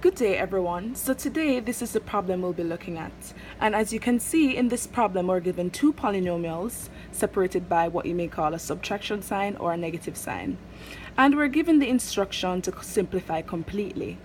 Good day everyone. So today this is the problem we'll be looking at, and as you can see in this problem we're given two polynomials separated by what you may call a subtraction sign or a negative sign, and we're given the instruction to simplify completely.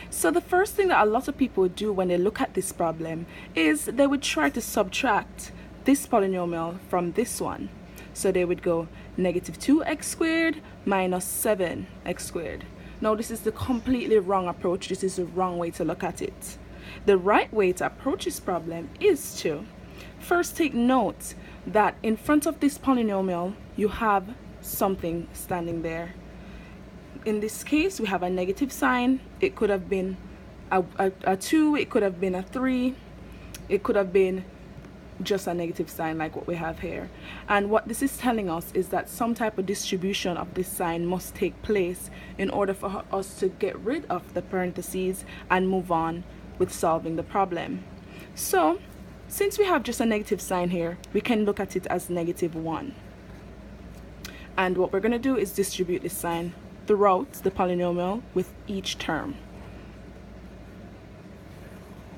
So the first thing that a lot of people do when they look at this problem is they would try to subtract this polynomial from this one. So they would go negative 2x squared minus 7x squared. Now this is the completely wrong approach. This is the wrong way to look at it. The right way to approach this problem is to first take note that in front of this polynomial you have something standing there. In this case we have a negative sign. It could have been a 2, it could have been a 3, it could have been just a negative sign like what we have here. And what this is telling us is that some type of distribution of this sign must take place in order for us to get rid of the parentheses and move on with solving the problem. So since we have just a negative sign here, we can look at it as -1. And what we're going to do is distribute this sign throughout the polynomial with each term.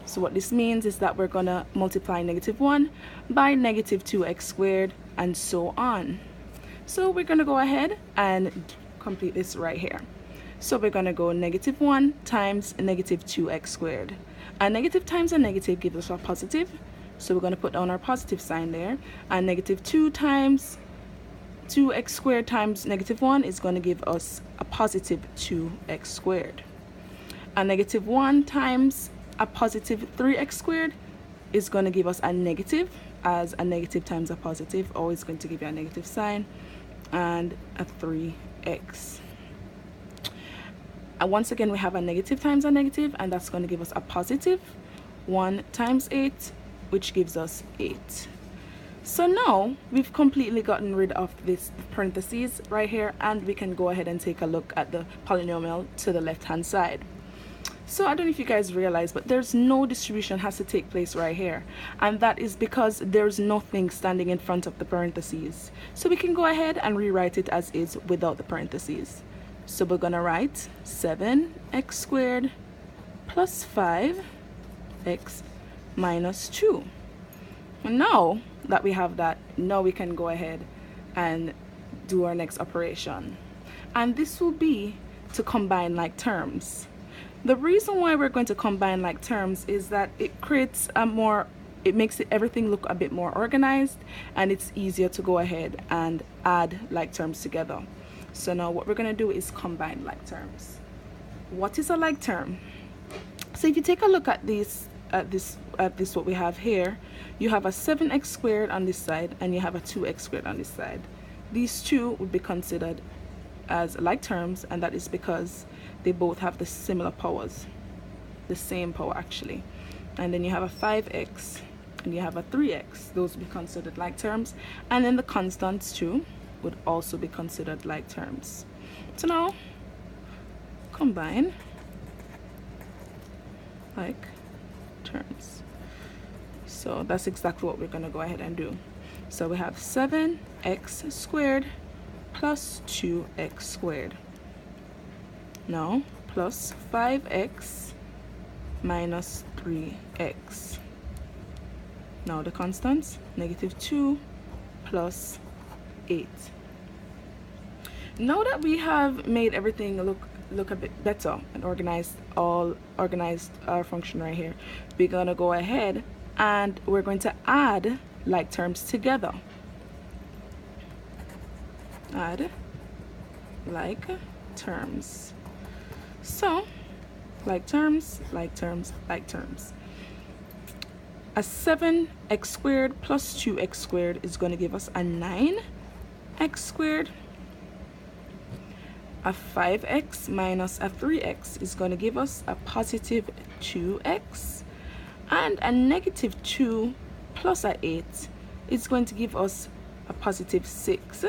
So what this means is that we're going to multiply -1 by negative 2x squared and so on. So we're going to go ahead and complete this right here. So we're going to go -1 times negative 2x squared. A negative times a negative gives us a positive. So we're going to put down our positive sign there. And negative 2 times 2x squared times -1 is going to give us a positive 2x squared. A -1 times a positive 3x squared is going to give us a negative, as a negative times a positive always going to give you a negative sign, and a 3x. And once again we have a negative times a negative, and that's going to give us a positive 1 times 8, which gives us 8. So now we've completely gotten rid of this parentheses right here, and we can go ahead and take a look at the polynomial to the left hand side. So I don't know if you guys realize, but there's no distribution has to take place right here, and that is because there's nothing standing in front of the parentheses. So we can go ahead and rewrite it as is without the parentheses. So we're gonna write 7x squared plus 5x minus 2. And now that we have that, now we can go ahead and do our next operation, and this will be to combine like terms. The reason why we're going to combine like terms is that it creates it makes everything look a bit more organized, and it's easier to go ahead and add like terms together. So now what we're going to do is combine like terms. What is a like term? So if you take a look at this what we have here, you have a 7x squared on this side and you have a 2x squared on this side. These two would be considered as like terms, and that is because they both have the similar powers, the same power actually. And then you have a 5x and you have a 3x. Those would be considered like terms, and then the constants too would also be considered like terms. So now combine like terms. So that's exactly what we're going to go ahead and do. So we have 7x squared plus 2x squared. Now plus 5x minus 3x. Now the constants, -2 plus 8. Now that we have made everything look a bit better and organized our function right here, we're gonna go ahead and we're going to add like terms together. Add like terms. So like terms, like terms, like terms. A 7x squared plus 2x squared is going to give us a 9x squared. A 5x minus a 3x is going to give us a positive 2x, and a -2 plus a 8 is going to give us a positive 6,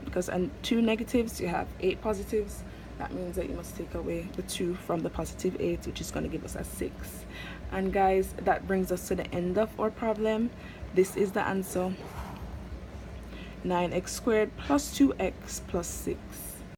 because on 2 negatives you have 8 positives. That means that you must take away the 2 from the positive 8, which is going to give us a 6. And guys, that brings us to the end of our problem. This is the answer: 9x squared plus 2x plus 6.